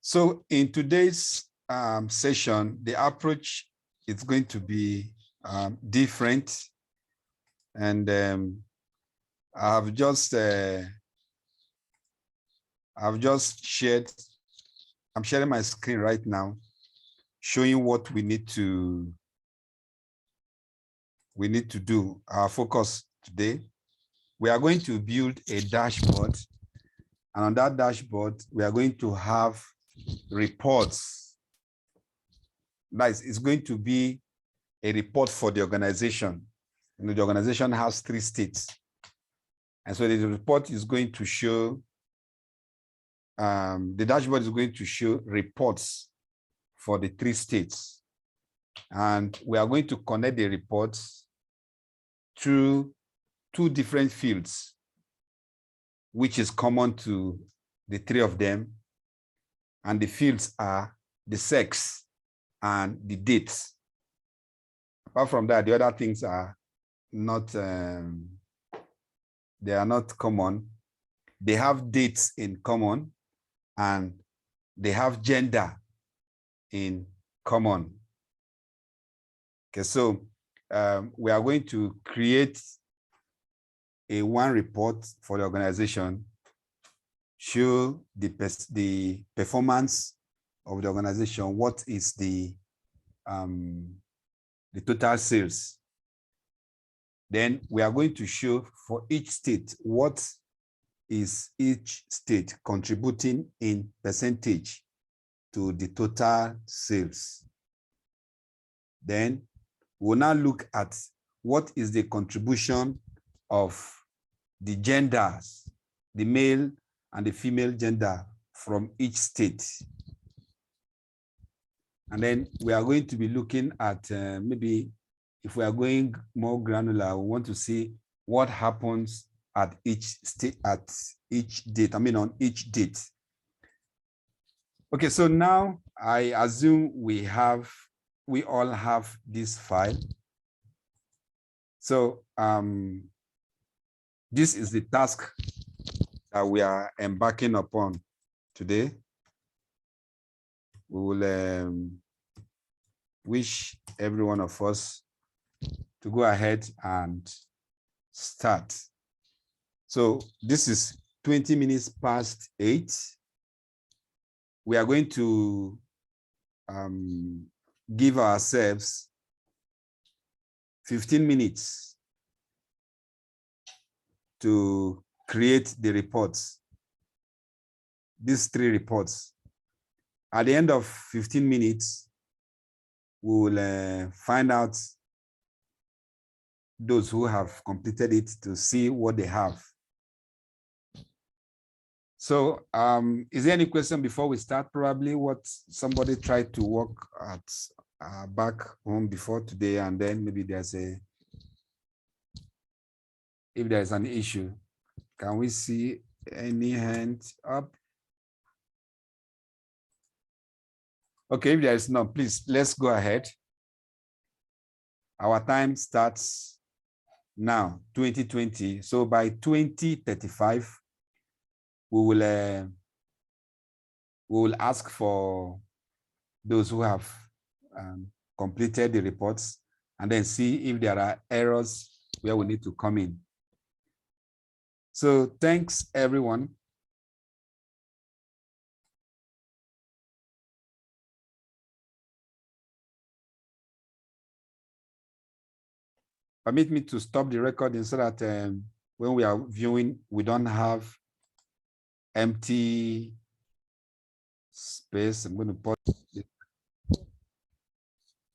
So in today's session, the approach is going to be different. And I've just shared, I'm sharing my screen right now, showing what we need to do. Our focus today, we are going to build a dashboard. And on that dashboard, we are going to have reports. Nice. It's going to be a report for the organization. You know, the organization has 3 states. And so the report is going to show, the dashboard is going to show reports for the 3 states. And we are going to connect the reports to 2 different fields, which is common to the 3 of them. And the fields are the sex and the dates. Apart from that, the other things are not, they are not common. They have dates in common and they have gender in common. Okay, so we are going to create one report for the organization, show the performance of the organization, what is the total sales. Then we are going to show for each state, what is each state contributing in percentage to the total sales. Then we'll now look at what is the contribution of the genders, the male and the female gender from each state. And then we are going to be looking at maybe if we are going more granular, we want to see what happens at each state, at each date, on each date. Okay, so now I assume we all have this file. So this is the task that we are embarking upon today. We will wish every one of us to go ahead and start. So this is 20 minutes past 8. We are going to give ourselves 15 minutes to create the reports, these 3 reports. At the end of 15 minutes, we will find out those who have completed it to see what they have. So is there any question before we start? Probably what somebody tried to work at back home before today, and then maybe there's if there's an issue. Can we see any hand up? Okay, if there is none, please, let's go ahead. Our time starts now, 2020. So by 2035, we will ask for those who have completed the reports and then see if there are errors where we need to come in. So thanks, everyone. Permit me to stop the recording so that when we are viewing, we don't have empty space. I'm going to pause it.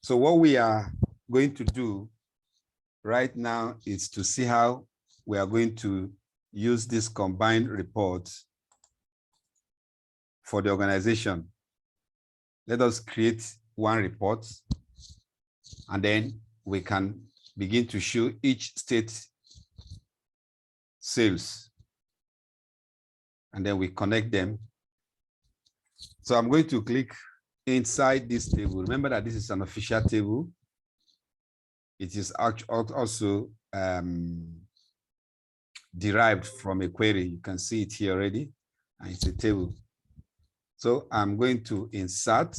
So what we are going to do right now is to see how we are going to use this combined report for the organization. Let us create one report, and then we can begin to show each state sales, and then we connect them. So I'm going to click inside this table. Remember that this is an official table. It is also derived from a query. You can see it here already, and it's a table. So I'm going to insert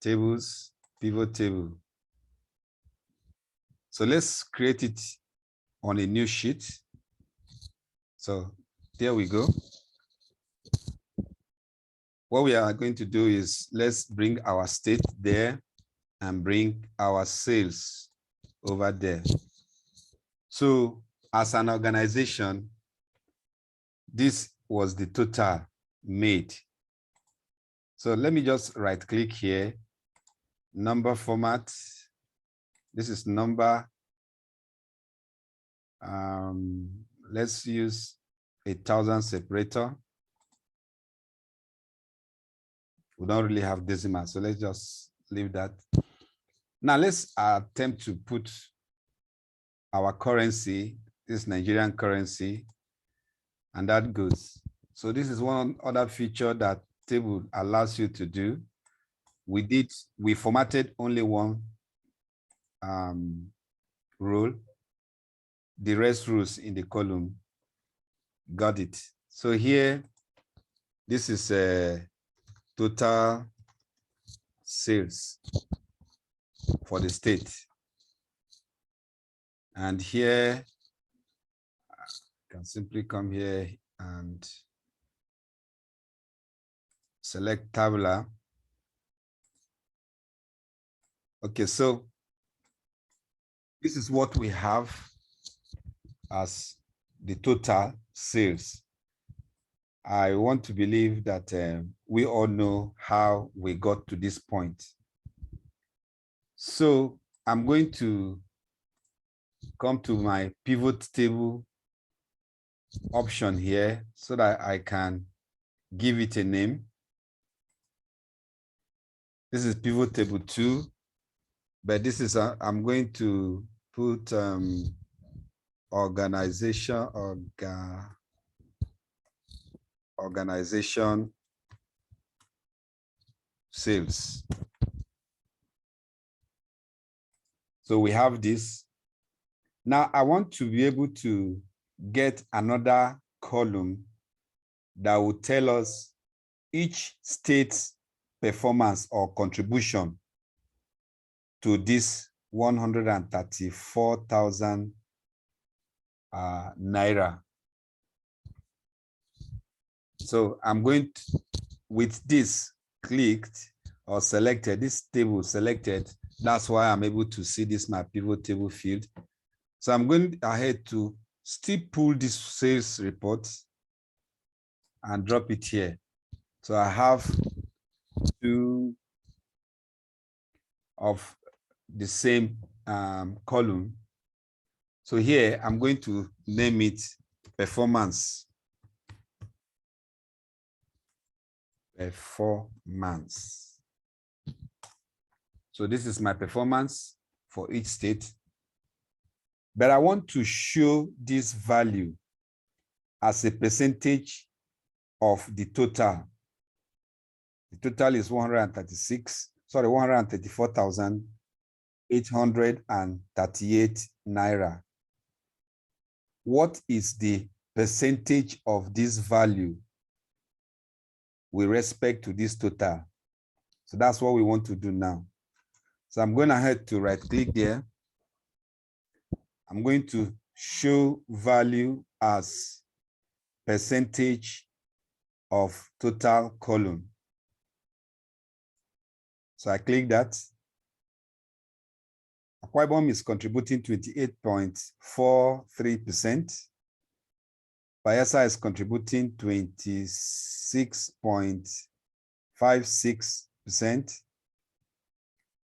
tables, pivot table. So let's create it on a new sheet. So there we go. What we are going to do is let's bring our state there and bring our sales over there. So as an organization, this was the total made. So let me just right click here, number format. This is number. Let's use 1,000 separator. We don't really have decimal, so let's just leave that. Now let's attempt to put our currency, this Nigerian currency, and that goes. So this is one other feature that table allows you to do. We formatted only one row. The rest rows in the column got it. So here, this is a total sales for the state. And here, I can simply come here and select tabular. Okay, so this is what we have as the total sales. I want to believe that we all know how we got to this point. So I'm going to come to my pivot table option here so that I can give it a name. This is pivot table 2, but this is, I'm going to put organization sales. So we have this. Now I want to be able to get another column that will tell us each state's performance or contribution to this 134,000 naira. So I'm going to, with this clicked or selected, this table selected, that's why I'm able to see this my pivot table field. So I'm going ahead to still pull this sales report and drop it here. So I have 2 of the same column. So here I'm going to name it performance. Performance. So this is my performance for each state. But I want to show this value as a percentage of the total. The total is 134,838 naira. What is the percentage of this value with respect to this total? So that's what we want to do now. So I'm going ahead to right click there. I'm going to show value as percentage of total column. So I click that. Akwa Ibom is contributing 28.43%. Bayelsa is contributing 26.56%.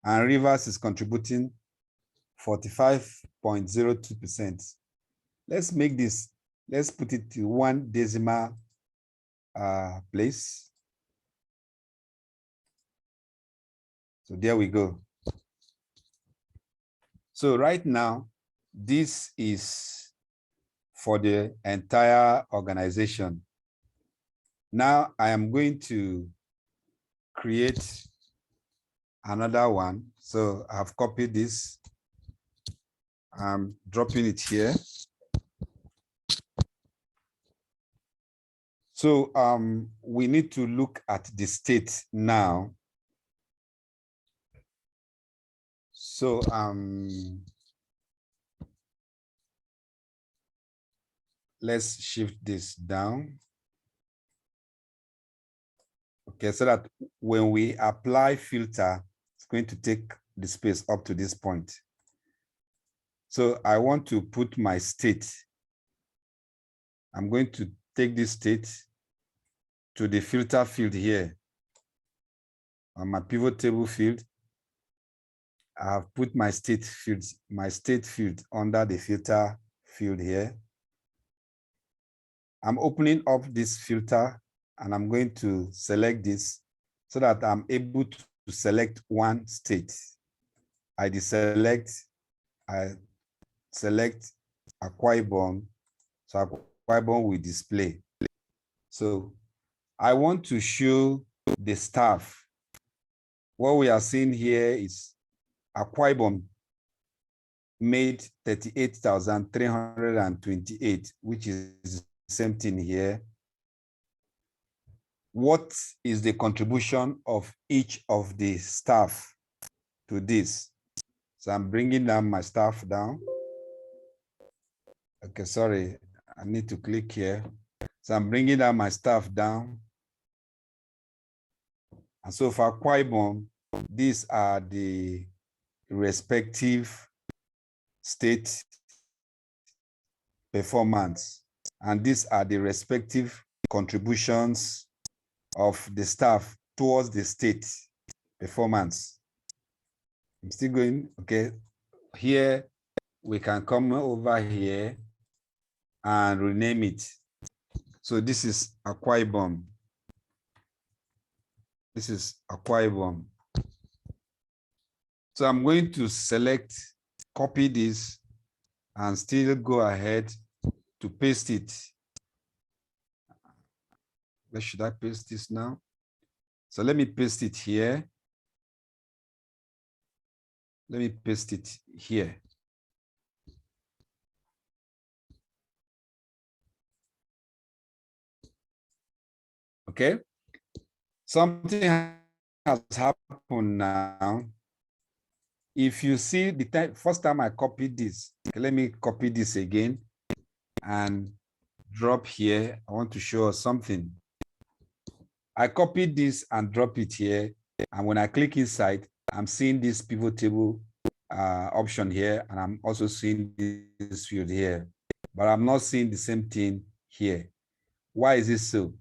And Rivers is contributing 45.02%. Let's make this, let's put it to 1 decimal place. So there we go. So right now, this is for the entire organization. Now I am going to create another one. So I've copied this. I'm dropping it here. So we need to look at the state now. So let's shift this down. Okay, so that when we apply filter, it's going to take the space up to this point. So I want to put my state. I'm going to take this state to the filter field here. On my pivot table field, I have put my state field under the filter field here. I'm opening up this filter and I'm going to select this so that I'm able to select one state. I select Akwa Ibom, so Akwa Ibom will display. So I want to show the staff. What we are seeing here is Akwa Ibom made 38,328, which is the same thing here. What is the contribution of each of the staff to this? So I'm bringing down my staff down. Okay, sorry, I need to click here. So I'm bringing down my staff down. And so for Akwa Ibom, these are the respective state performance. And these are the respective contributions of the staff towards the state performance. I'm still going, okay. Here, we can come over here and rename it. So this is Akwa Ibom. This is Akwa Ibom. So I'm going to select, copy this, and still go ahead to paste it. Where should I paste this now? So let me paste it here. Let me paste it here. Okay. Something has happened now. If you see the first time I copied this, okay, let me copy this again and drop here. I want to show us something. I copied this and drop it here. And when I click inside, I'm seeing this pivot table option here. And I'm also seeing this field here. But I'm not seeing the same thing here. Why is this so?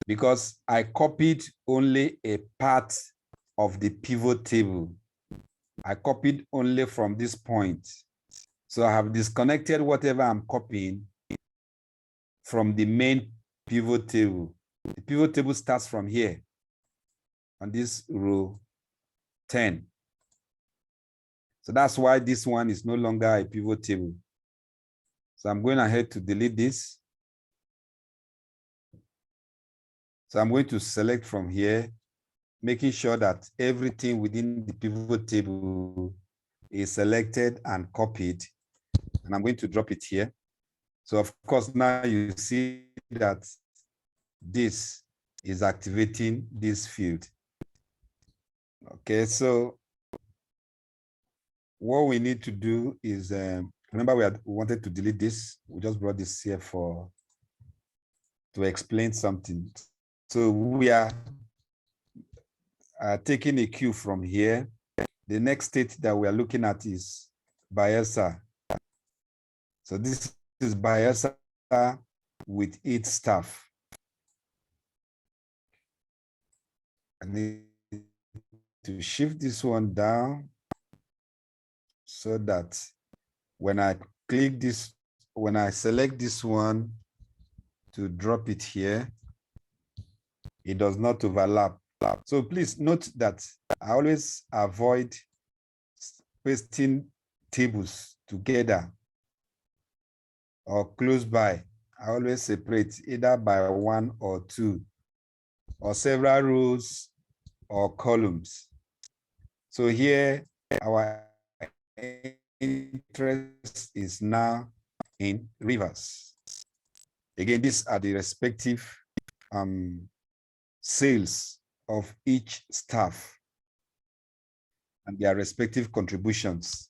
Because I copied only a part of the pivot table. I copied only from this point. So I have disconnected whatever I'm copying from the main pivot table. The pivot table starts from here on this row 10. So that's why this one is no longer a pivot table. So I'm going ahead to delete this. So I'm going to select from here, making sure that everything within the pivot table is selected and copied. And I'm going to drop it here. So of course, now you see that this is activating this field. Okay, so what we need to do is, remember we wanted to delete this. We just brought this here to explain something. So we are taking a cue from here. The next state that we are looking at is Bayelsa. So this is Bayelsa with its staff. I need to shift this one down so that when I click this, when I select this one to drop it here, it does not overlap. So please note that I always avoid pasting tables together or close by. I always separate either by one or two or several rows or columns. So here our interest is now in rivers. Again, these are the respective sales of each staff and their respective contributions.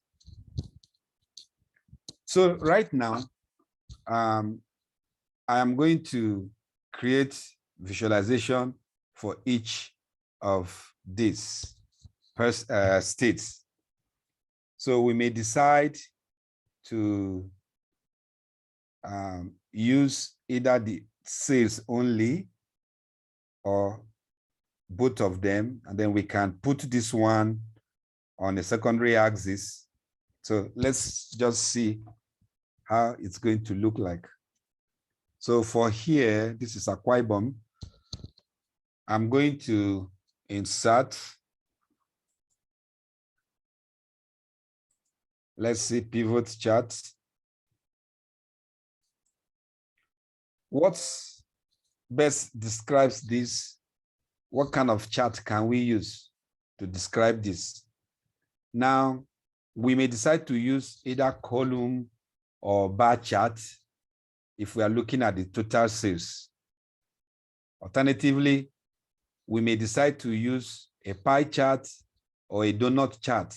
So right now, I am going to create visualization for each of these states. So we may decide to use either the sales only or both of them, and then we can put this one on a secondary axis. So let's just see how it's going to look like. So for here, this is Akwa Ibom. I'm going to insert, let's see, pivot chart. What best describes this? What kind of chart can we use to describe this? Now, we may decide to use either column or bar chart if we are looking at the total sales. Alternatively, we may decide to use a pie chart or a donut chart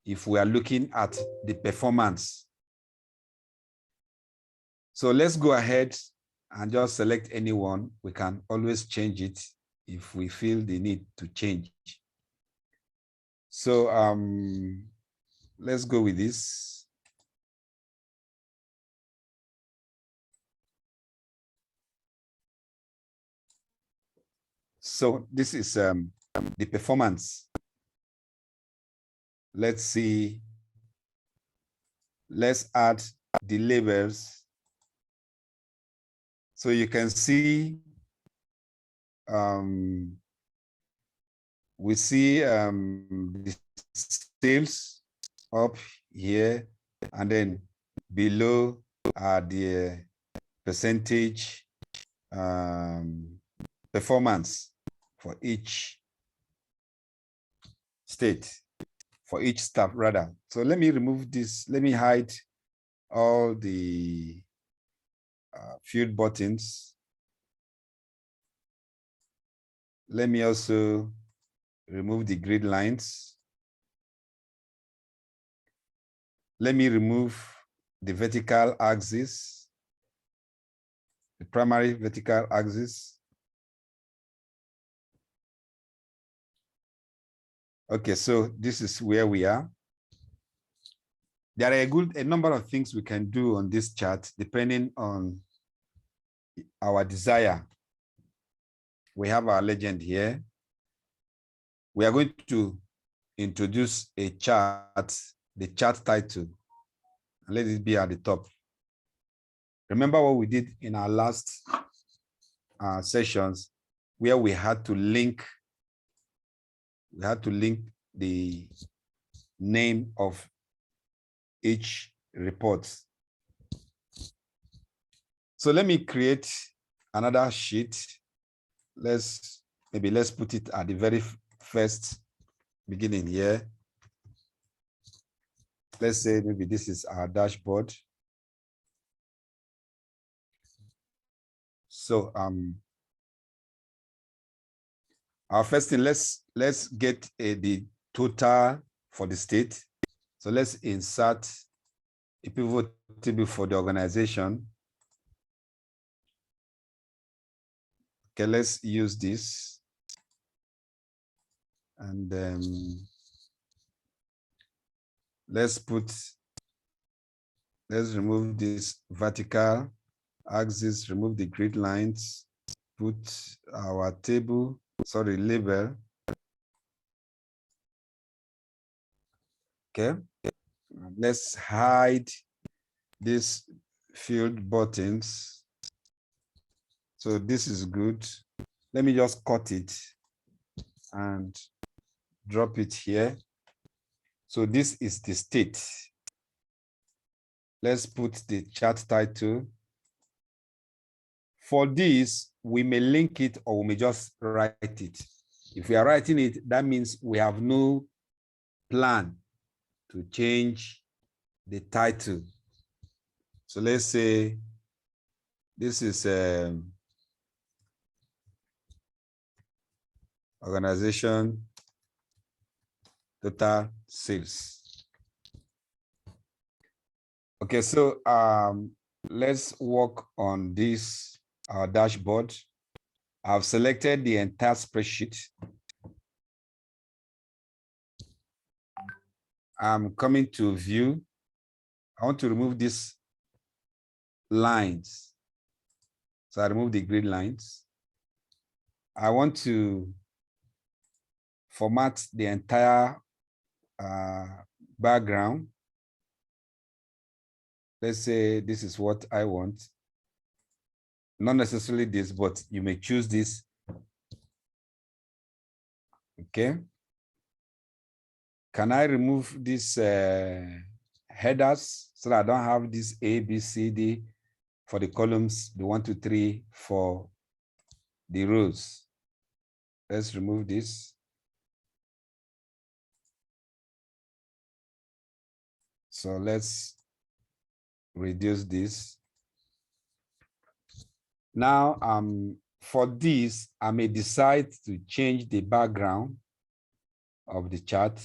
if we are looking at the performance. So let's go ahead and just select any one. We can always change it if we feel the need to change. So let's go with this. So this is the performance. Let's see. Let's add the labels. So you can see we see the sales up here, and then below are the percentage performance for each state, for each staff rather. So let me remove this. Let me hide all the field buttons. Let me also remove the grid lines. Let me remove the vertical axis, the primary vertical axis. Okay, so this is where we are. There are a number of things we can do on this chart depending on our desire. We have our legend here. We are going to introduce a chart, the chart title, and let it be at the top. Remember what we did in our last sessions, where we had to link the name of each report. So let me create another sheet. Let's put it at the very first beginning here. Let's say maybe this is our dashboard. So our first thing, let's get the total for the state. So let's insert a pivot table for the organization. Okay, let's use this. And let's remove this vertical axis, remove the grid lines, put our table, sorry, label. Okay, let's hide these field buttons. So this is good. Let me just cut it and drop it here. So this is the state. Let's put the chart title. For this, we may link it or we may just write it. If we are writing it, that means we have no plan to change the title. So let's say this is Organization, total sales. Okay, so let's work on this dashboard. I've selected the entire spreadsheet. I'm coming to view. I want to remove these lines. So I remove the grid lines. I want to format the entire background. Let's say this is what I want. Not necessarily this, but you may choose this. Okay. Can I remove these headers so that I don't have this A, B, C, D for the columns, the 1, 2, 3 for the rows? Let's remove this. So let's reduce this. Now, for this, I may decide to change the background of the chart.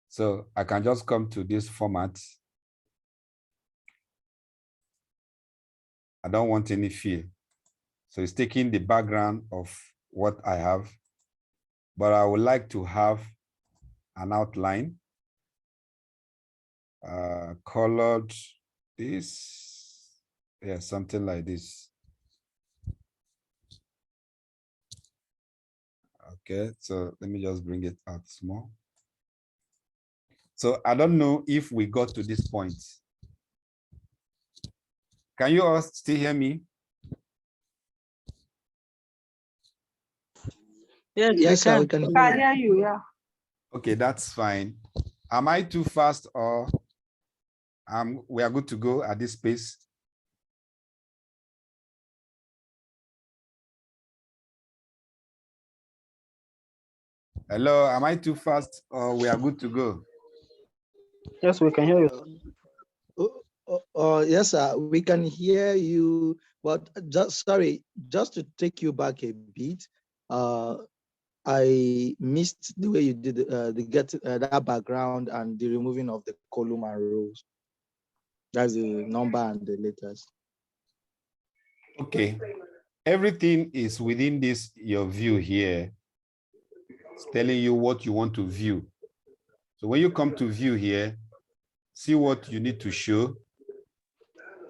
So I can just come to this format. I don't want any fill. So it's taking the background of what I have, but I would like to have an outline, colored this, yeah, something like this. Okay, so let me just bring it out small. So I don't know if we got to this point. Can you all still hear me? Yes, sir, we can hear you. Yeah. Okay, that's fine. Am I too fast or we are good to go at this pace? Hello, am I too fast or we are good to go? Yes, we can hear you. Yes, sir, we can hear you, but sorry, just to take you back a bit, I missed the way you did that background and the removing of the column and rows. That's the number and the letters. Okay, everything is within this, your view here. It's telling you what you want to view. So when you come to view here, see what you need to show.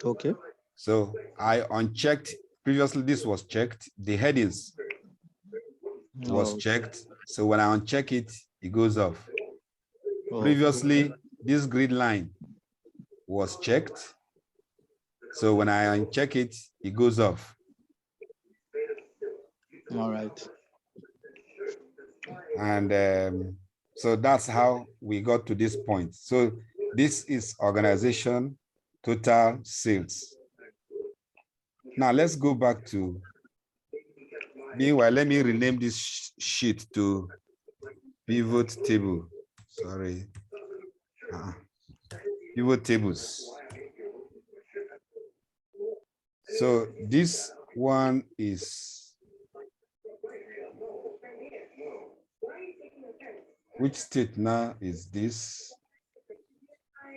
Okay. So I unchecked, previously this was checked, the headings was checked. So when I uncheck it, it goes off. Previously, this grid line was checked. So when I uncheck it, it goes off. All right. And so that's how we got to this point. So this is organization, total sales. Now let's go back to, meanwhile, let me rename this sheet to pivot table. Sorry. Pivot tables. So this one is, which state now is this?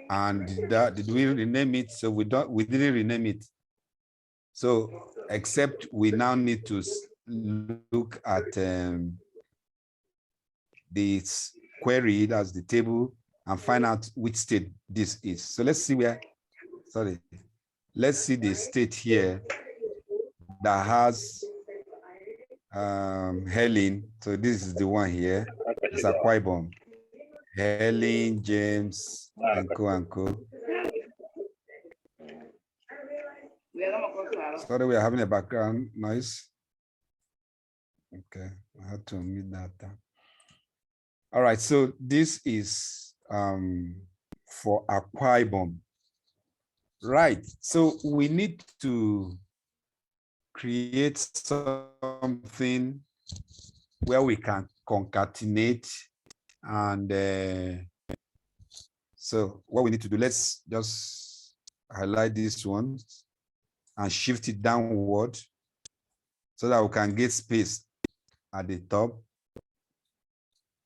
And did we rename it? So we didn't rename it. So except we now need to look at this query, that's the table, and find out which state this is. So let's see where, sorry, let's see the state here that has Helen. So this is the one here. It's Akwa Ibom. Helen, James, and co. Sorry, we are having a background noise. Okay, I had to mute that down. All right, so this is for Akwa Ibom. Right, so we need to create something where we can concatenate, and so what we need to do, let's just highlight this one and shift it downward so that we can get space. at the top.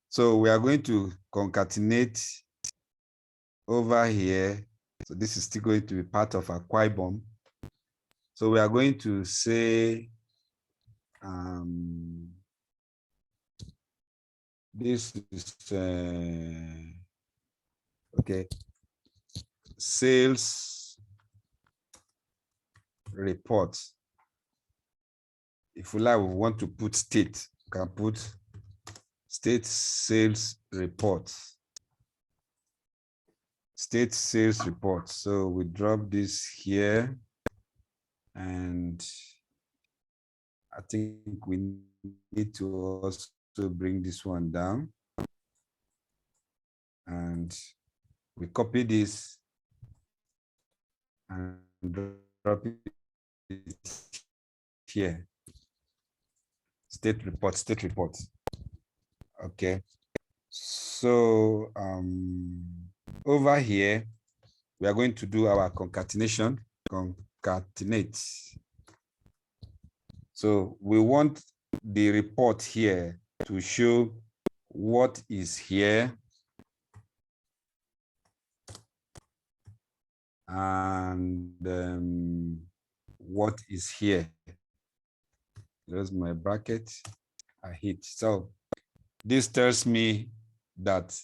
So we are going to concatenate over here. So this is still going to be part of Akwa Ibom. So we are going to say this is okay. Sales report. If we like, we want to put state, we can put state sales report. State sales report. So we drop this here, and I think we need to also bring this one down, and we copy this and drop it here. State report, state report. Okay. So over here, we are going to do our concatenation, concatenate. So we want the report here to show what is here and what is here. There's my bracket I hit. So this tells me that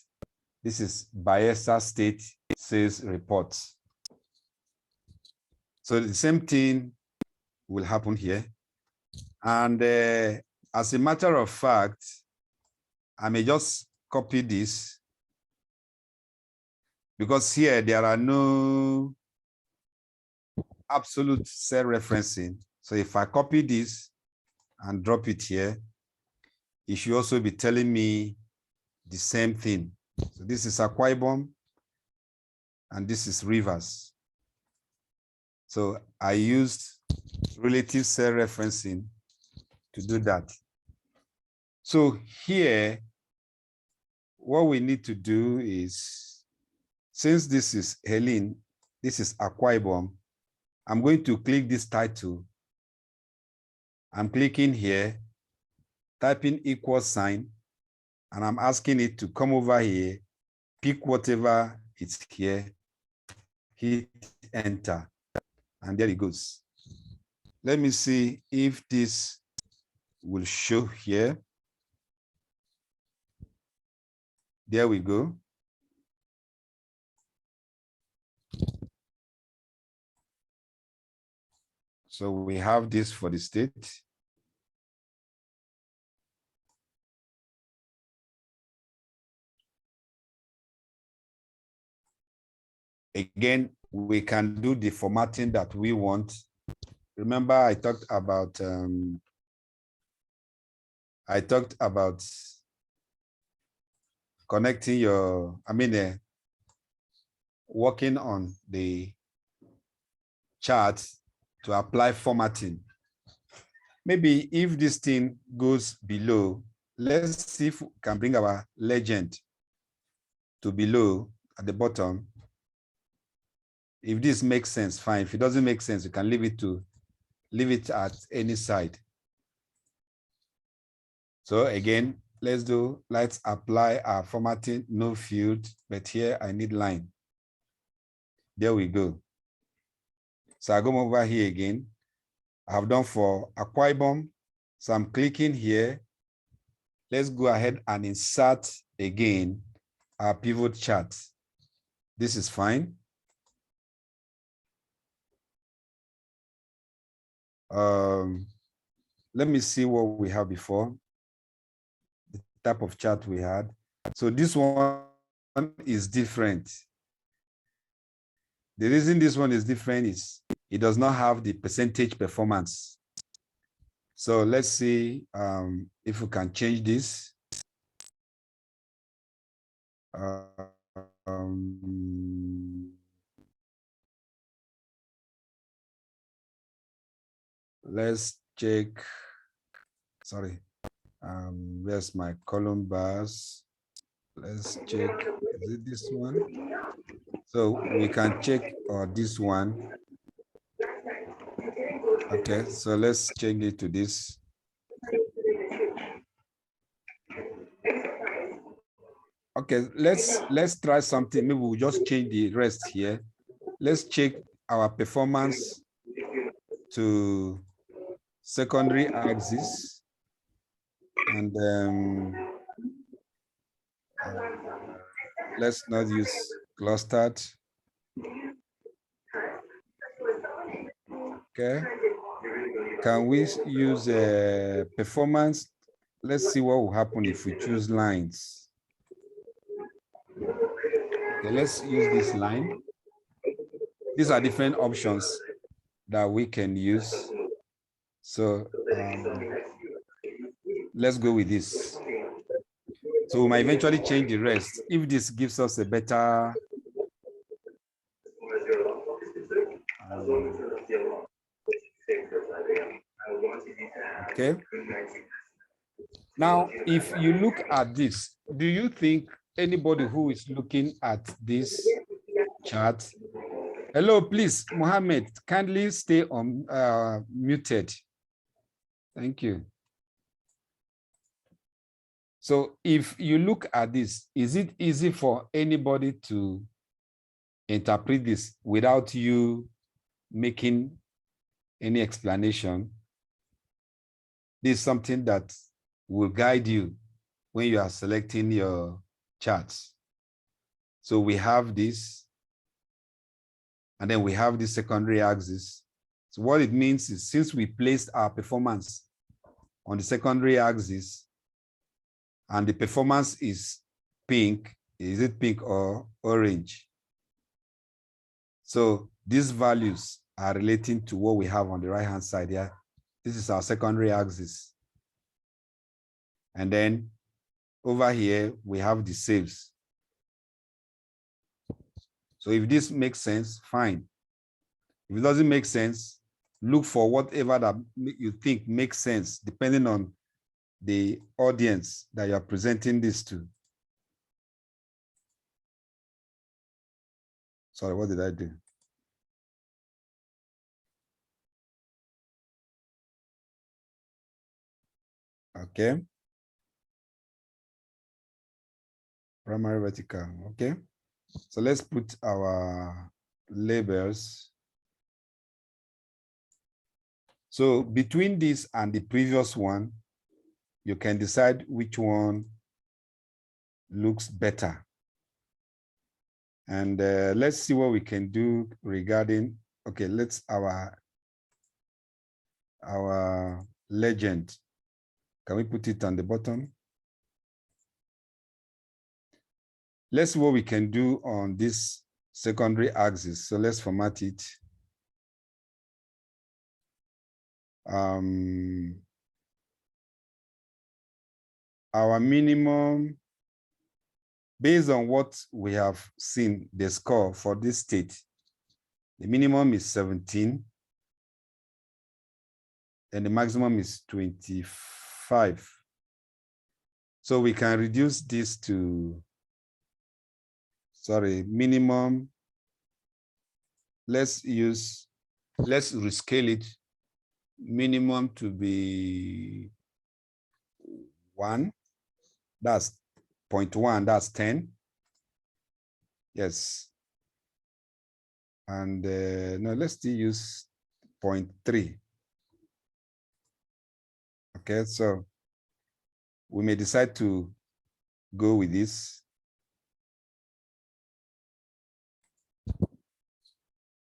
this is Bayelsa State Sales Report. So the same thing will happen here. And as a matter of fact, I may just copy this, because here there are no absolute cell referencing. So if I copy this and drop it here, it should also be telling me the same thing. So this is Akwa Ibom, and this is Rivers. So I used relative cell referencing to do that. So here, what we need to do is, since this is Helene, this is Akwa Ibom, I'm going to click this title. I'm clicking here, typing equal sign, and I'm asking it to come over here, pick whatever is here, hit enter, and there it goes. Let me see if this will show here. There we go. So we have this for the state. Again, we can do the formatting that we want. Remember, I talked about connecting your, working on the chart to apply formatting. Maybe if this thing goes below, let's see if we can bring our legend to below at the bottom. If this makes sense, fine. If it doesn't make sense, you can leave it at any side. So again, let's apply our formatting, no field, but here I need line. There we go. So I go over here again. I have done for Akwa Ibom. So I'm clicking here. Let's go ahead and insert again our pivot chart. This is fine. Let me see what we have before. The type of chart we had. So this one is different. The reason this one is different is it does not have the percentage performance. So let's see if we can change this. Let's check, sorry, where's my column bars? Let's check, is it this one? So we can check this one. Okay, so let's change it to this. Okay, let's try something. Maybe we'll just change the rest here. Let's check our performance to secondary axis, and let's not use clustered. Okay. Can we use performance? Let's see what will happen if we choose lines. Okay, let's use this line. These are different options that we can use. So let's go with this. So we might eventually change the rest if this gives us a better okay. Now, if you look at this, do you think anybody who is looking at this chart? Hello, please, Mohammed, kindly stay on muted. Thank you. So if you look at this, is it easy for anybody to interpret this without you making any explanation? This is something that will guide you when you are selecting your charts. So we have this, and then we have the secondary axis. So what it means is, since we placed our performance on the secondary axis and the performance is pink, is it pink or orange? So these values are relating to what we have on the right-hand side here. This is our secondary axis. And then over here, we have the saves. So if this makes sense, fine. If it doesn't make sense, look for whatever that you think makes sense, depending on the audience that you are presenting this to. Sorry, what did I do? Okay. Primary vertical, okay. So let's put our labels. So between this and the previous one, you can decide which one looks better. And let's see what we can do regarding, okay, let's our legend. Can we put it on the bottom? Let's see what we can do on this secondary axis. So let's format it. Our minimum, based on what we have seen, the score for this state, the minimum is 17, and the maximum is 25. So we can reduce this to, sorry, minimum. Let's rescale it, minimum to be 1. That's 0.1, that's 10. Yes. And no, let's still use 0.3. Okay, so we may decide to go with this.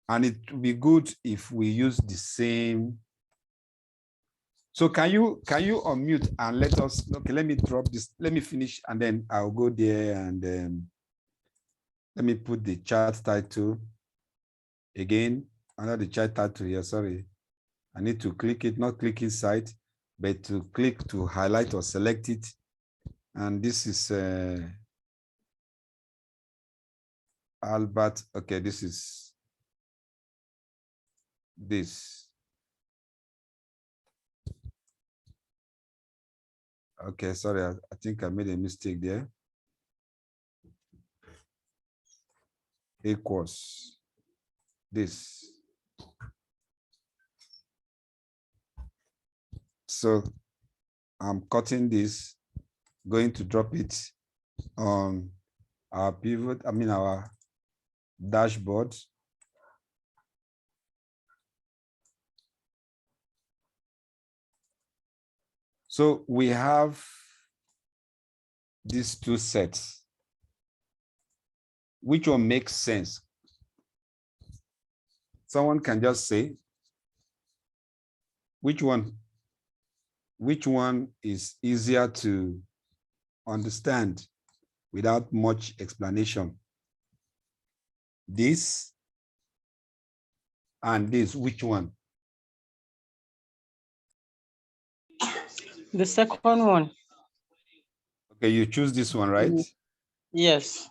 And it would be good if we use the same. So can you unmute and let us, okay, let me drop this, let me finish, and then I'll go there, and let me put the chart title again, under the chart title here, sorry. I need to click it, not click inside, but to click to highlight or select it. And this is Albert, okay, this is this. Okay, sorry, I think I made a mistake there. Equals this. So I'm cutting this, going to drop it on our pivot, our dashboard. So we have these two sets. Which one makes sense? Someone can just say, which one is easier to understand without much explanation? This and this, which one? The second one. Okay, you choose this one, right? Yes.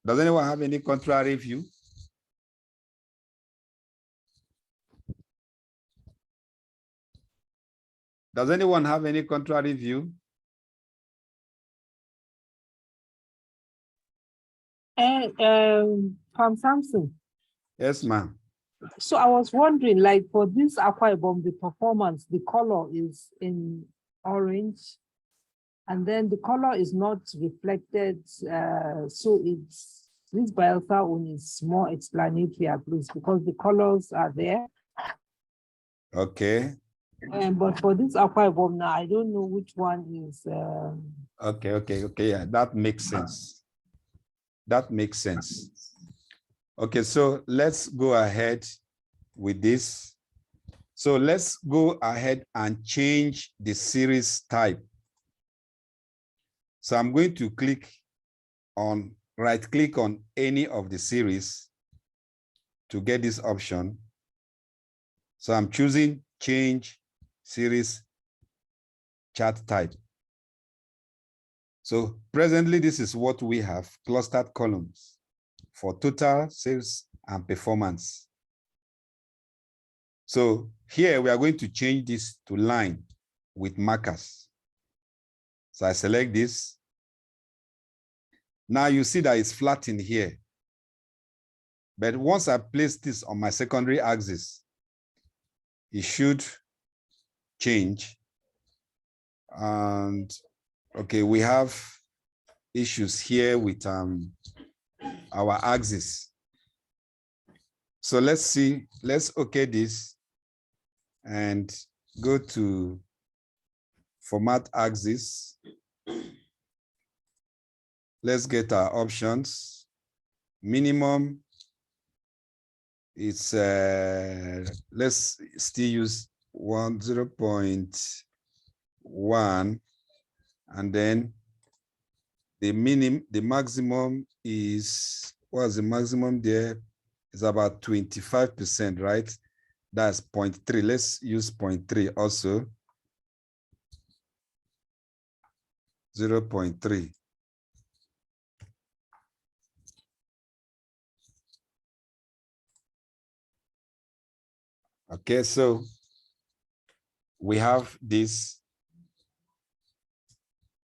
Does anyone have any contrary view? Does anyone have any contrary view? From Samson. Yes, ma'am. So I was wondering, like for this Aqua-Bomb, the performance, the color is in orange, and then the color is not reflected. So it's this Bielsa one is more explanatory at least because the colors are there. Okay. But for this Aqua-Bomb now, I don't know which one is. Okay. Yeah, that makes sense. That makes sense. Okay, so let's go ahead with this. So let's go ahead and change the series type. So I'm going to right click on any of the series to get this option. So I'm choosing change series chart type. So presently, this is what we have, clustered columns for total sales and performance. So here we are going to change this to line with markers. So I select this. Now you see that it's flat in here. But once I place this on my secondary axis, it should change. And okay, we have issues here with our axis. So let's see, let's okay this and go to format axis. Let's get our options. Minimum, it's let's still use 0.1, and then the maximum is, what's the maximum there? Is about 25%, right? That's 0.3. Let's use 0.3 also. 0.3. Okay, so we have this.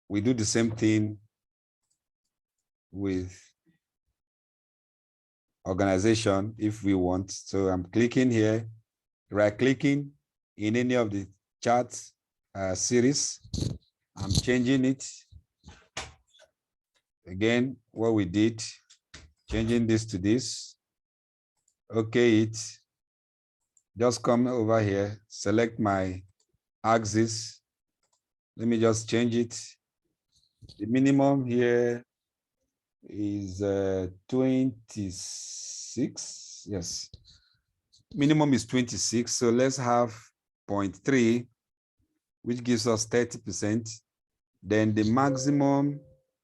We do the same thing with organization if we want. So I'm clicking here, right clicking in any of the charts series. I'm changing it. Again, what we did, changing this to this. Okay, it. Just come over here, select my axis. Let me just change it. The minimum here is 26. Yes, minimum is 26. So let's have 0.3, which gives us 30%. Then the maximum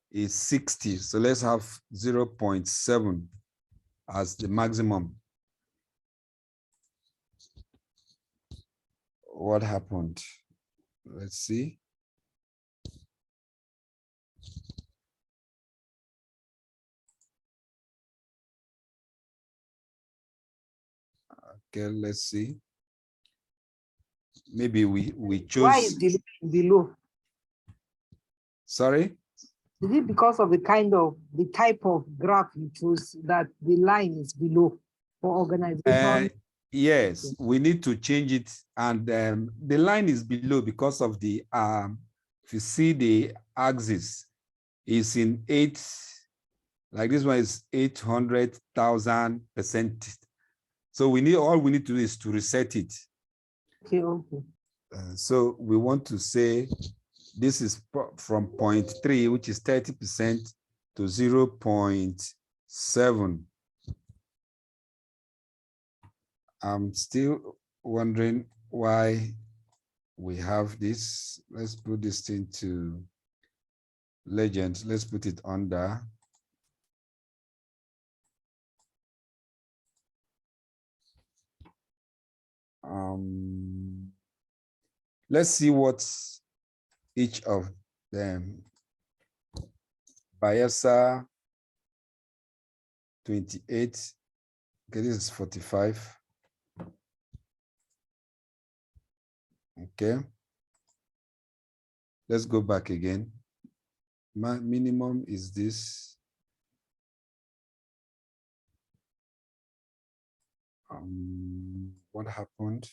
is 60. So let's have 0.7 as the maximum. What happened? Let's see. Okay, let's see. Maybe we chose. Why is the line below? Sorry? Is it because of the type of graph you choose that the line is below for organization? Yes, we need to change it. And the line is below because of the, if you see the axis, is in 8, like this one is 800,000%. So all we need to do is to reset it. Okay, okay. So we want to say this is from 0.3, which is 30%, to 0.7. I'm still wondering why we have this. Let's put this into legend. Let's put it under. Let's see what each of them. Bayelsa 28. Okay, this is 45. Okay. Let's go back again. My minimum is this. What happened?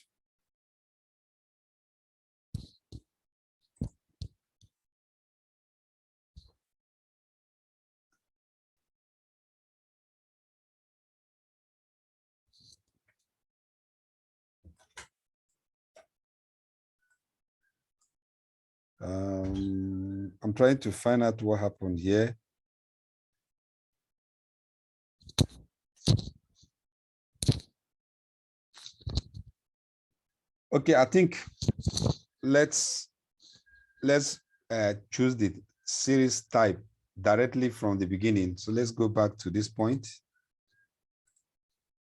I'm trying to find out what happened here. Okay, I think let's choose the series type directly from the beginning. So let's go back to this point.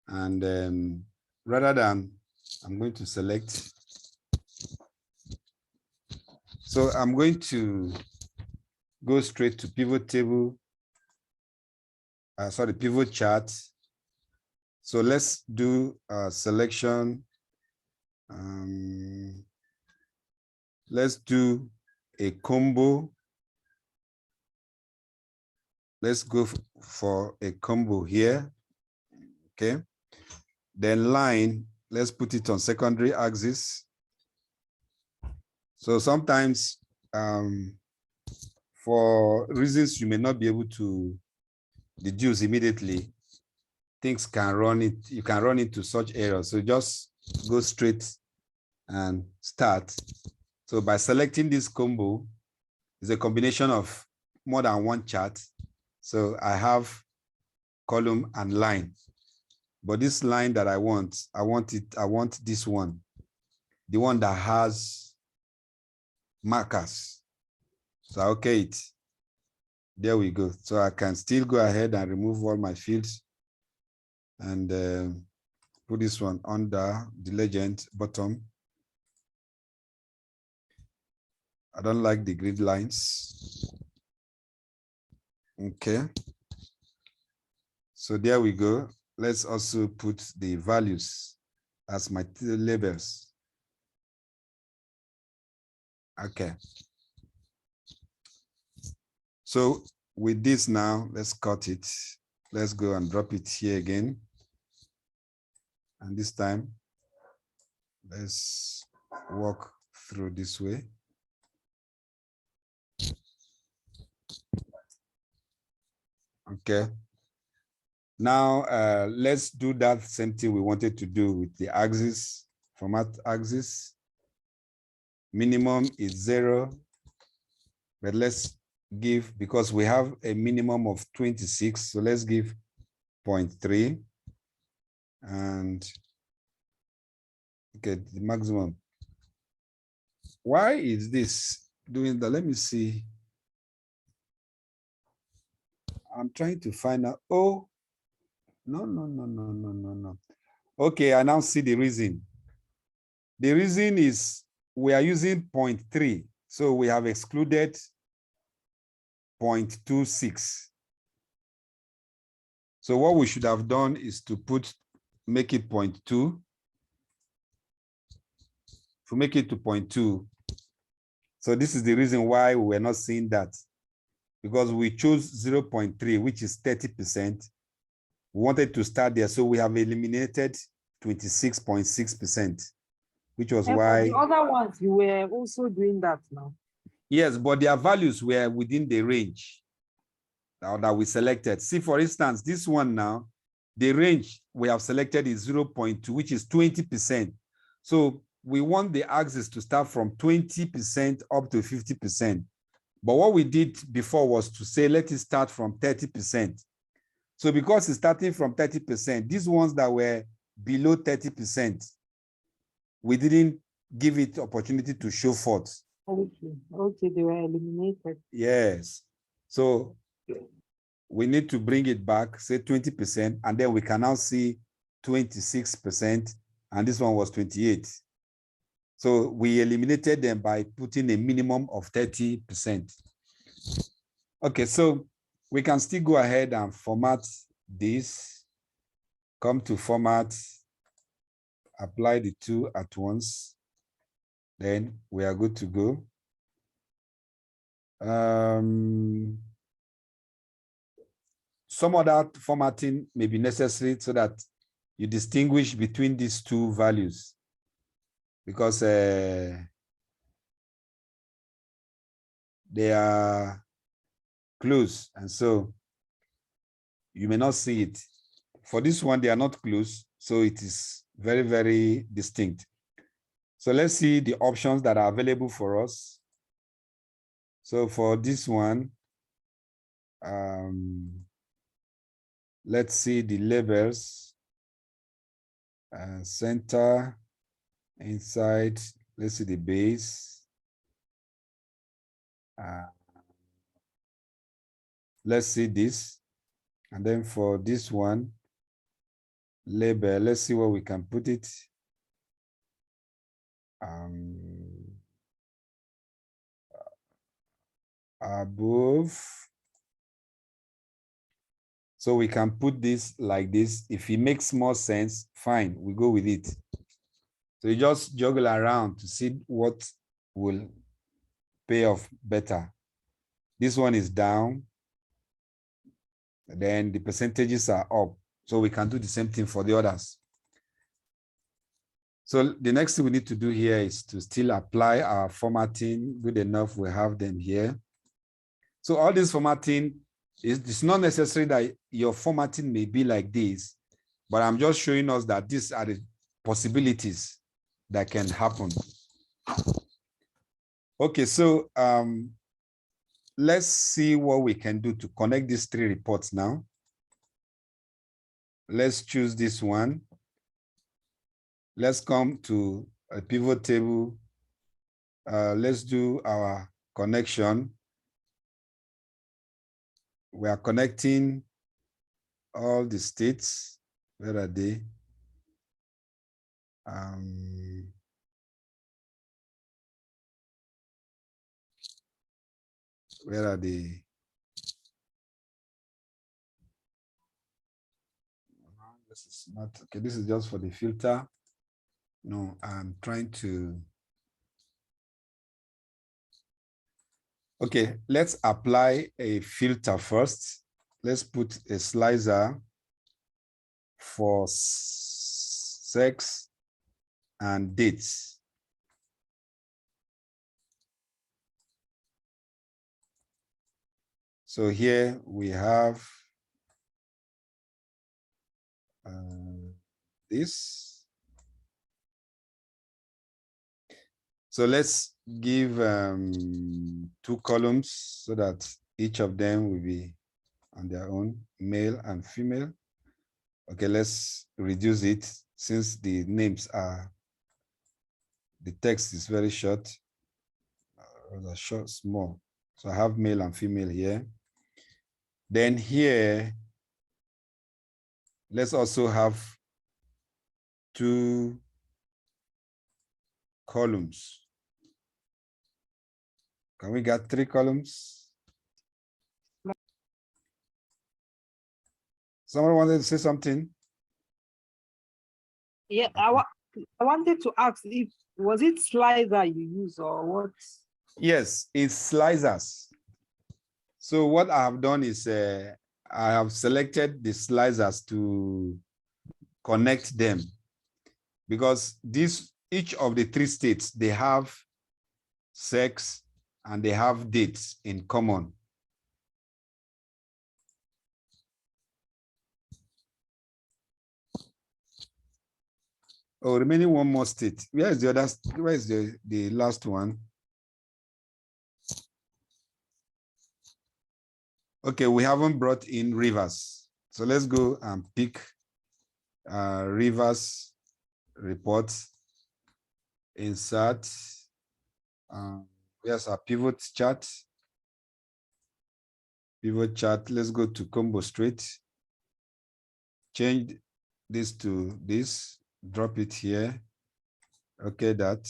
And rather than, I'm going to select. So I'm going to go straight to pivot table. Pivot chart. So let's do a selection. Let's do a combo. Let's go for a combo here. Okay. Then line, let's put it on secondary axis. So sometimes for reasons you may not be able to deduce immediately, things can run it, you can run into such errors. So just go straight and start. So by selecting this combo, it's a combination of more than one chart. So I have column and line. But this line that I want this one, the one that has markers. So okay, there we go. So I can still go ahead and remove all my fields and put this one under the legend bottom. I don't like the grid lines. Okay. So there we go. Let's also put the values as my labels. Okay. So with this now, let's cut it. Let's go and drop it here again. And this time, let's walk through this way. Okay. Now, let's do that same thing we wanted to do with the axis, format axis. Minimum is 0, but let's give, because we have a minimum of 26, so let's give 0.3 and okay, the maximum. Why is this doing that? Let me see. I'm trying to find out. Oh, no. Okay, I now see the reason. The reason is we are using 0.3, so we have excluded 0.26. So what we should have done is to make it 0.2. To make it to 0.2. So this is the reason why we're not seeing that, because we chose 0.3, which is 30%. We wanted to start there, so we have eliminated 26.6%, which was why. The other ones, you were also doing that now. Yes, but their values were within the range. that we selected. See, for instance, this one now, the range we have selected is 0.2, which is 20%. So we want the axis to start from 20% up to 50%. But what we did before was to say, let it start from 30%. So because it's starting from 30%, these ones that were below 30%, we didn't give it opportunity to show forth. Okay, they were eliminated. Yes. So we need to bring it back, say 20%, and then we can now see 26%, and this one was 28. So we eliminated them by putting a minimum of 30%. Okay, so we can still go ahead and format this, come to format, apply the two at once, then we are good to go. Some other formatting may be necessary so that you distinguish between these two values, because they are close, and so you may not see it. For this one, they are not close, so it is very, very distinct. So let's see the options that are available for us. So for this one, let's see the labels, center, inside, let's see the base. Let's see this. And then for this one, label, let's see where we can put it. Above. So we can put this like this. If it makes more sense, fine, we go with it. So you just juggle around to see what will pay off better. This one is down. Then the percentages are up. So we can do the same thing for the others. So the next thing we need to do here is to still apply our formatting. Good enough, we have them here. So all this formatting, it's not necessary that your formatting may be like this, but I'm just showing us that these are the possibilities that can happen. Okay, so let's see what we can do to connect these three reports now. Let's choose this one. Let's come to a pivot table. Let's do our connection. We are connecting all the states. Where are they? Where are they? This is not, okay, this is just for the filter. No, I'm trying to. Okay, let's apply a filter first. Let's put a slicer for sex and dates. So here we have this. So let's give 2 columns so that each of them will be on their own, male and female. Okay, let's reduce it since the names are, the text is very short, small. So I have male and female here. Then here, let's also have 2 columns. Can we get 3 columns? Someone wanted to say something? Yeah, I wanted to ask if, was it slicer you use or what? Yes, it's slicers. So what I have done is I have selected the slicers to connect them, because each of the 3 states, they have sex and they have dates in common. Oh, remaining one more state. Where is the other? Where is the last one? Okay, we haven't brought in rivers. So let's go and pick rivers report, insert. Here's our pivot chart. Pivot chart. Let's go to Combo Street. Change this to this. Drop it here. Okay, that.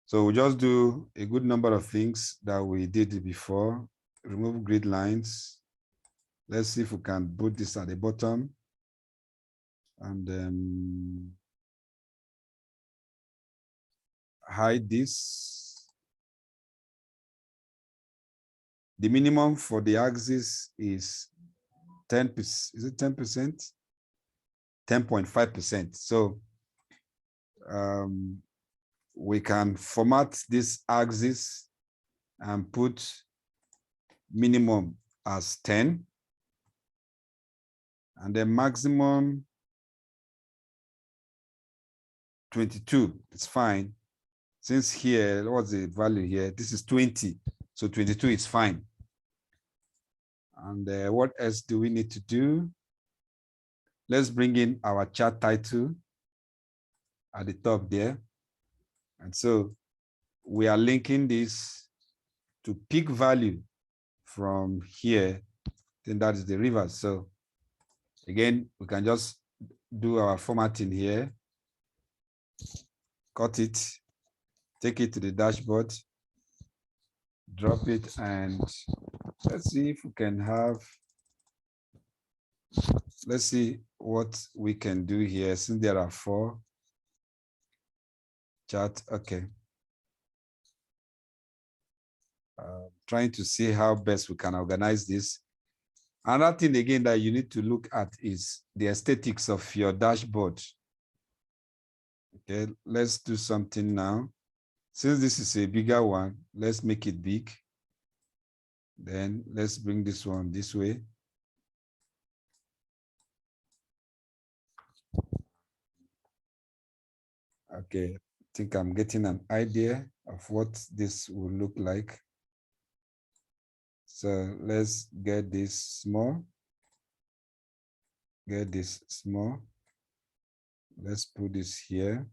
So we just do a good number of things that we did before. Remove grid lines. Let's see if we can put this at the bottom. And hide this. The minimum for the axis is 10%. Is it 10%? 10.5%. So we can format this axis and put minimum as 10 and then maximum 22. It's fine. Since here, what's the value here? This is 20. So 22 is fine. And what else do we need to do? Let's bring in our chart title at the top there. And so we are linking this to peak value from here. Then that is the river. So again, we can just do our formatting here. Cut it, take it to the dashboard, drop it, and let's see if we can have, let's see what we can do here since there are 4 chart. Okay. Trying to see how best we can organize this. Another thing again that you need to look at is the aesthetics of your dashboard. Okay, let's do something now. Since this is a bigger one, let's make it big. Then let's bring this one this way. Okay, I think I'm getting an idea of what this will look like. So let's get this small. Get this small. Let's put this here.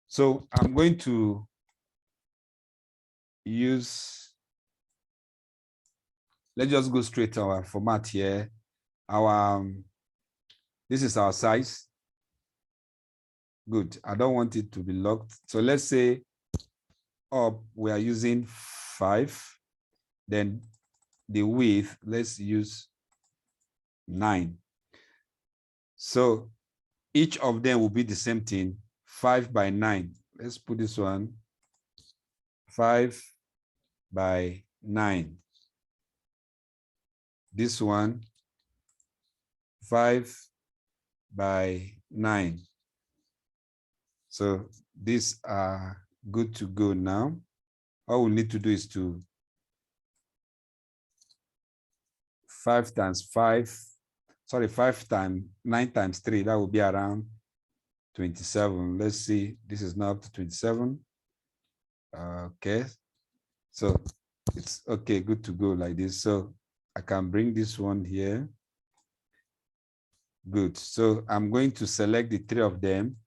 So I'm going to use, let's just go straight to our format here. This is our size. Good. I don't want it to be locked. So let's say up we are using 5. Then the width, let's use 9. So each of them will be the same thing, 5 by 9. Let's put this one, 5 by 9. This one, 5 by 9. So these are good to go now. All we need to do is to 5 times 9 times 3, that will be around 27. Let's see, this is now up to 27. Okay, so it's okay, good to go like this. So I can bring this one here. Good, so I'm going to select the 3 of them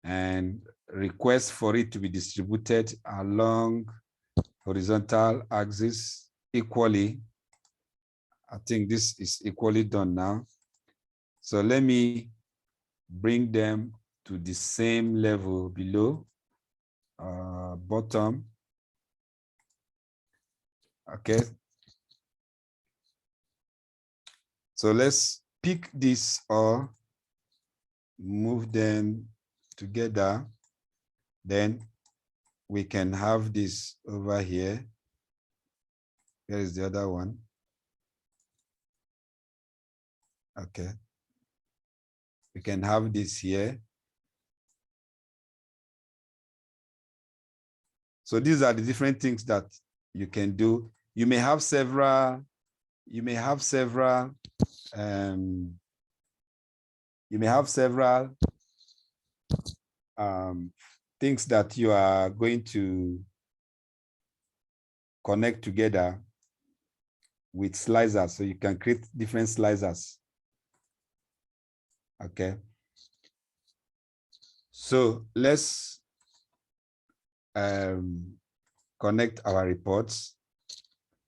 and request for it to be distributed along horizontal axis equally. I think this is equally done now. So let me bring them to the same level below, bottom. Okay. So let's pick this or move them together. Then we can have this over here. Here is the other one. Okay. We can have this here. So these are the different things that you can do. You may have several You may have several things that you are going to connect together with slicers, so you can create different slicers. Okay. So let's connect our reports.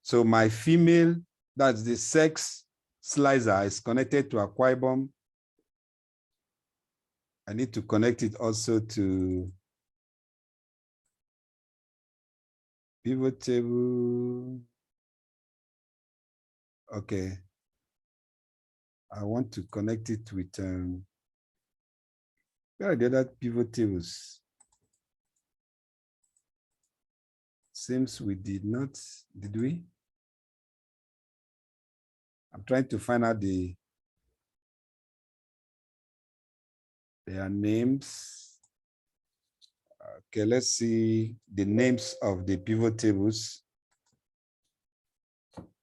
So my female, that's the sex slicer, is connected to Akwa Ibom. I need to connect it also to pivot table. Okay. I want to connect it with, where are the other pivot tables? Seems we did not, did we? I'm trying to find out their names. Okay, let's see the names of the pivot tables.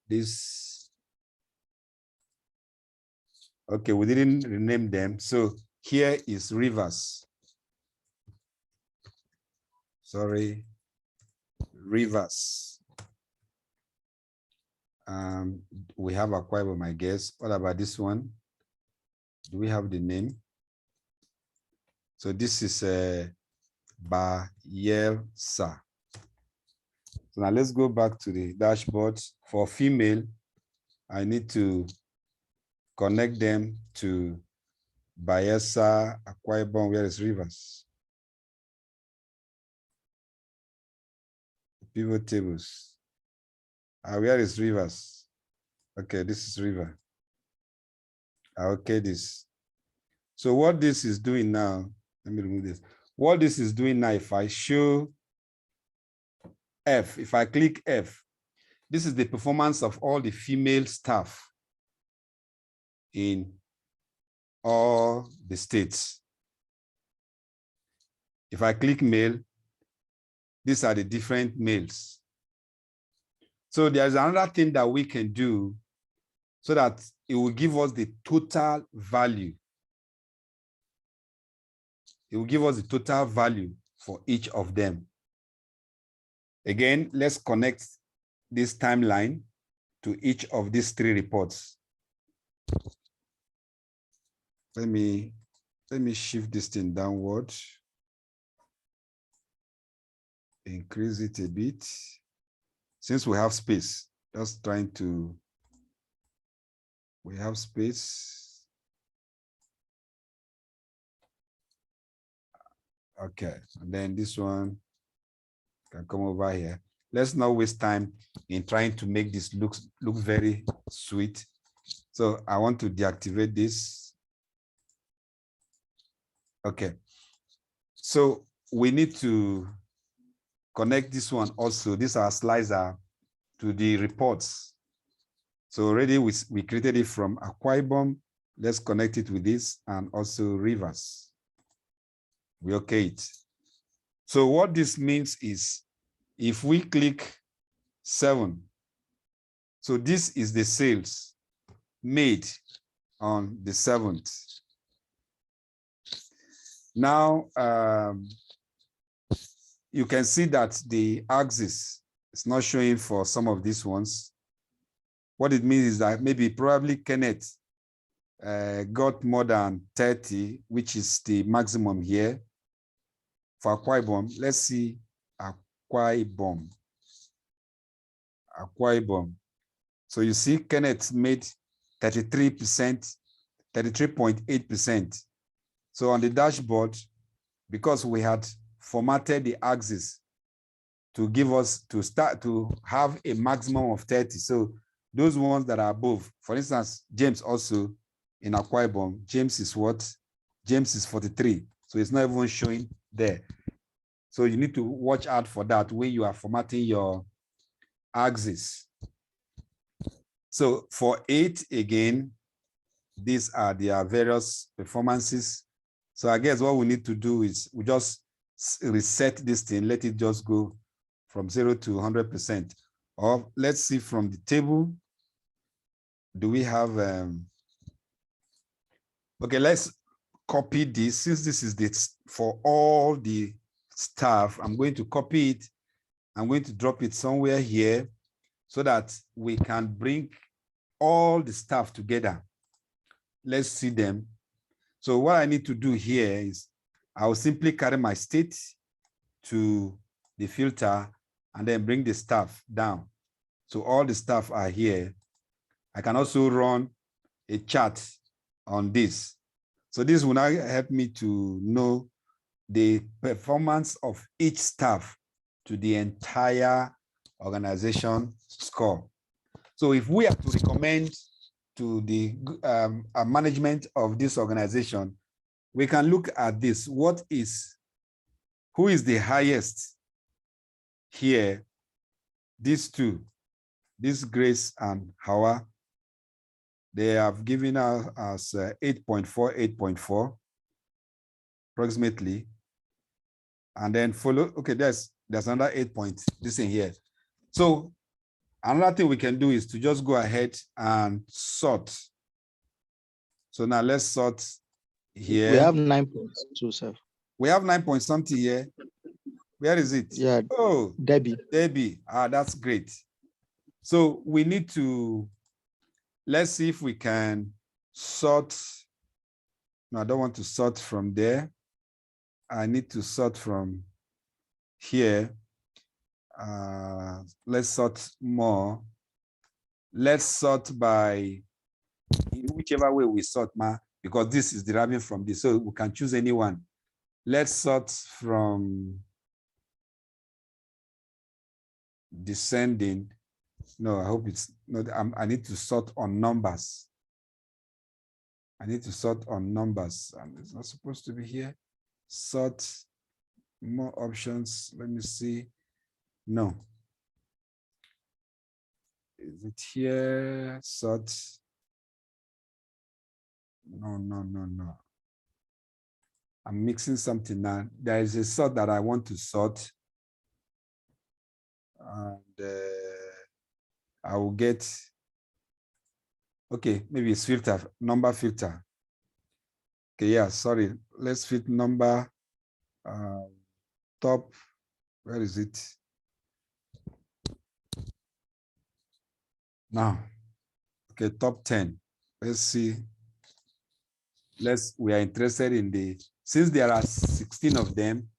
This, okay, we didn't rename them. So here is rivers. Sorry, rivers. We have Akwa Ibom, I guess. What about this one? Do we have the name? So this is Bayelsa. So now let's go back to the dashboard. For female, I need to connect them to Bayelsa, Akwa Ibom. Where is rivers? Pivot tables. Where is rivers? Okay, this is river. Okay, this. So what this is doing now, let me remove this. What this is doing now, if I show F, if I click F, this is the performance of all the female staff in all the states. If I click male, these are the different males. So there's another thing that we can do so that it will give us the total value. It will give us the total value for each of them. Again, let's connect this timeline to each of these three reports. Let me shift this thing downward. Increase it a bit. Since we have space, just trying to, we have space. Okay, and then this one can come over here. Let's not waste time in trying to make this look very sweet. So I want to deactivate this. Okay, so we need to connect this one also, this our slicer, to the reports. So already we created it from Akwa Ibom. Let's connect it with this and also rivers. We okay it. So what this means is if we click 7, so this is the sales made on the 7th. Now, you can see that the axis is not showing for some of these ones. What it means is that maybe probably Kenneth got more than 30, which is the maximum here. For Akwa Ibom, let's see Akwa Ibom. Akwa Ibom. So you see Kenneth made 33%, 33.8%. So on the dashboard, because we had formatted the axis to give us to start to have a maximum of 30. So those ones that are above, for instance, James also in Akwa Ibom, James is what? James is 43. So it's not even showing there. So you need to watch out for that when you are formatting your axis. So for 8 again, these are their various performances. So I guess what we need to do is we just reset this thing, let it just go from 0 to 100%. Or let's see from the table, do we have, okay, let's copy this. Since this is this for all the staff, I'm going to copy it. I'm going to drop it somewhere here so that we can bring all the staff together. Let's see them. So what I need to do here is I will simply carry my state to the filter and then bring the staff down. So all the staff are here. I can also run a chart on this. So this will now help me to know the performance of each staff to the entire organization score. So if we have to recommend to the management of this organization, we can look at this. Who is the highest here? These two, this Grace and Hawa, they have given us 8.4, 8.4 approximately. And then follow, okay, there's another 8 points, this in here. So another thing we can do is to just go ahead and sort. So now let's sort here. We have 9.27. We have 9 point something here. Where is it? Yeah. Oh, Debbie. That's great. So we need to, let's see if we can sort. No, I don't want to sort from there. I need to sort from here. Let's sort more. Let's sort by whichever way we sort, because this is deriving from this, so we can choose any one. Let's sort from descending. No, I hope it's not. I need to sort on numbers. I need to sort on numbers, and it's not supposed to be here. Sort more options. Let me see. No. Is it here? Sort. No. I'm mixing something now. There is a sort that I want to sort. And I will get, okay, maybe it's filter, number filter. Okay, yeah, sorry. Let's fit number top. Where is it? Now, okay, top 10. Let's see. We are interested in since there are 16 of them,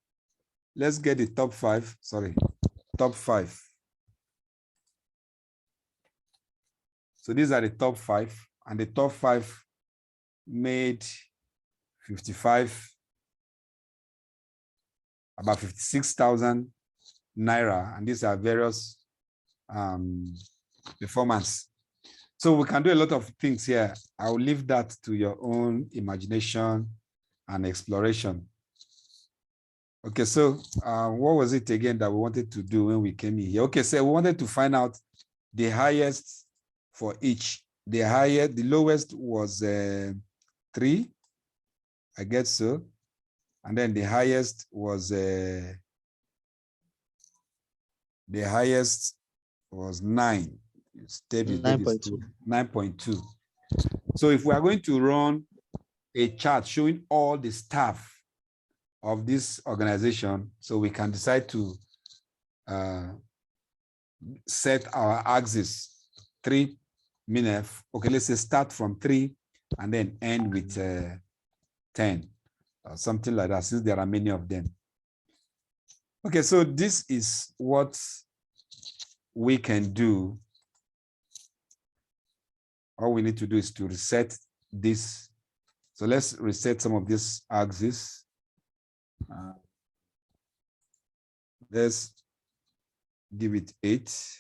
let's get the top 5, sorry, top 5. So these are the top 5, and the top 5 made 55, about 56,000 Naira, and these are various performance. So we can do a lot of things here. I will leave that to your own imagination and exploration. Okay, so what was it again that we wanted to do when we came in here? Okay, so we wanted to find out the highest for each. The lowest was 3, I guess so. And then the highest was 9. It's 9.2. So if we are going to run a chart showing all the staff of this organization, so we can decide to set our axis 3 minutes. Okay, let's say start from 3 and then end with 10 or something like that, since there are many of them. Okay, so this is what we can do. All we need to do is to reset this. So let's reset some of this axis. Let's give it 8.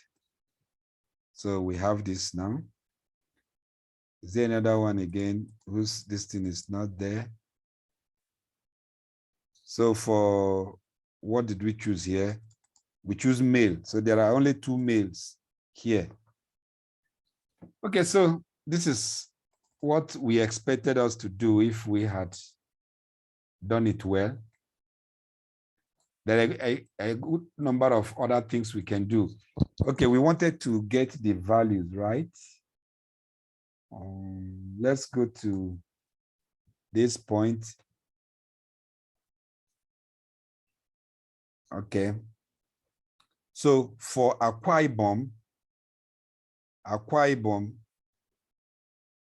So we have this now. Is there another one again whose this thing is not there? So for what did we choose here? We choose male. So there are only 2 males here. Okay, so this is what we expected us to do if we had done it well. There are a good number of other things we can do. Okay, we wanted to get the values, right? Let's go to this point. Okay. So for Akwa Ibom,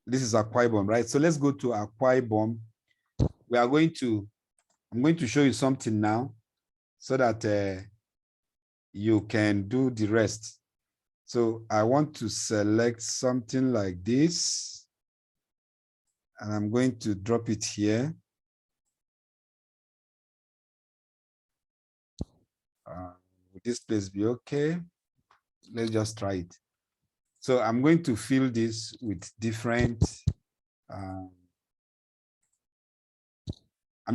this is Akwa Ibom, right? So let's go to Akwa Ibom. We are going to, I'm going to show you something now so that you can do the rest. So I want to select something like this, and I'm going to drop it here. Would this place be okay? Let's just try it. So I'm going to fill this with different, I'm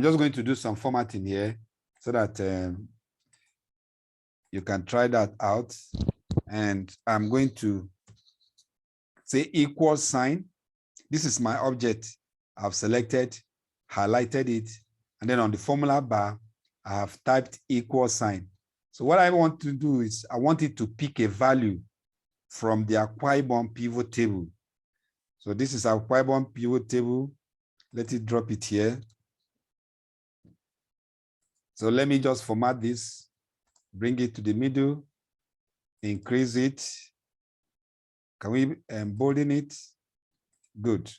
just going to do some formatting here so that you can try that out. And I'm going to say equal sign. This is my object. I've selected, highlighted it, and then on the formula bar, I have typed equal sign. So what I want to do is I want it to pick a value from the Akwa Ibom pivot table. So this is our Akwa Ibom pivot table. Let it drop it here. So let me just format this, bring it to the middle, increase it. Can we embolden it? Good.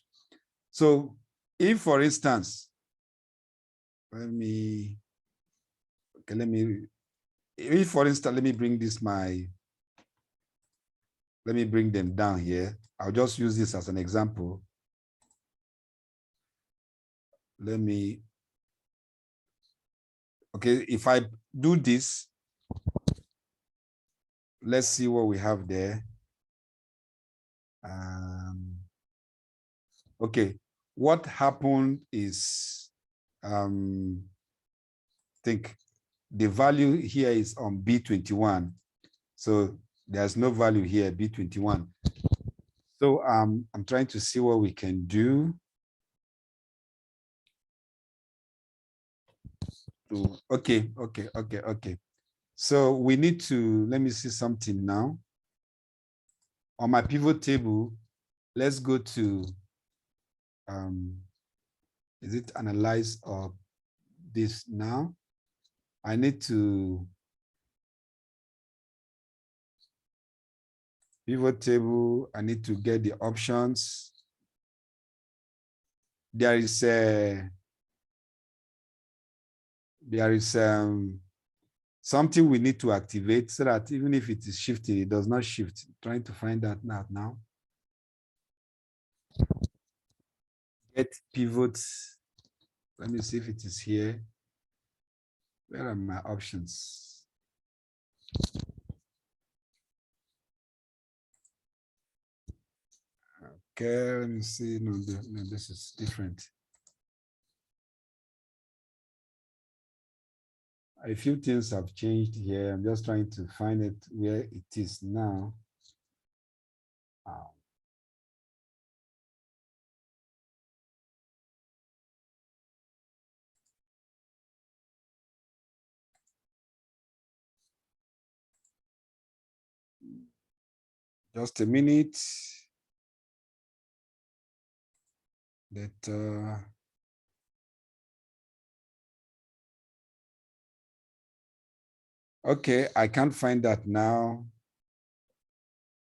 So if, for instance, let me bring this, let me bring them down here. I'll just use this as an example. Okay, if I do this, let's see what we have there. Okay, what happened is, I think the value here is on B21. So there's no value here, B21. So I'm trying to see what we can do. Okay. So we need to, let me see something now. On my pivot table, let's go to, is it analyze or this now? I need to pivot table. I need to get the options. There is something we need to activate so that even if it is shifted, it does not shift. I'm trying to find that now. Get pivots. Let me see if it is here. Where are my options? Okay, let me see. No, this is different. A few things have changed here. I'm just trying to find it where it is now. Just a minute. Okay, I can't find that now.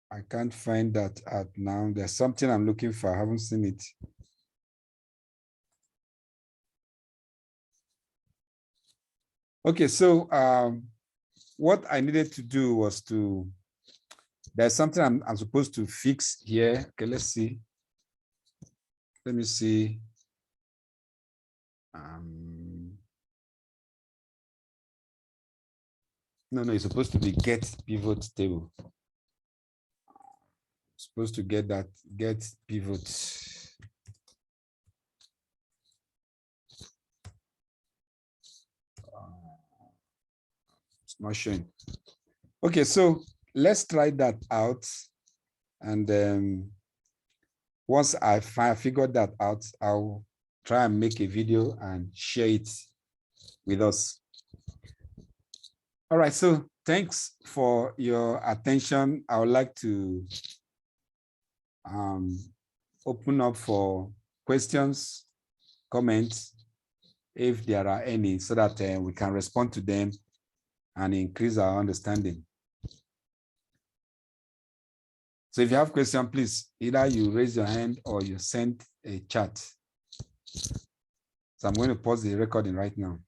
I can't find that out now. There's something I'm looking for. I haven't seen it. Okay, so what I needed to do was there's something I'm supposed to fix here. Okay, let's see. Let me see. No, it's supposed to be get pivot table. Supposed to get that, get pivot. It's not showing. Okay, so let's try that out. And once I figured that out, I'll try and make a video and share it with us. All right, so thanks for your attention. I would like to open up for questions. comments if there are any, so that we can respond to them and increase our understanding. So if you have questions, please, either you raise your hand or you send a chat. So I'm going to pause the recording right now.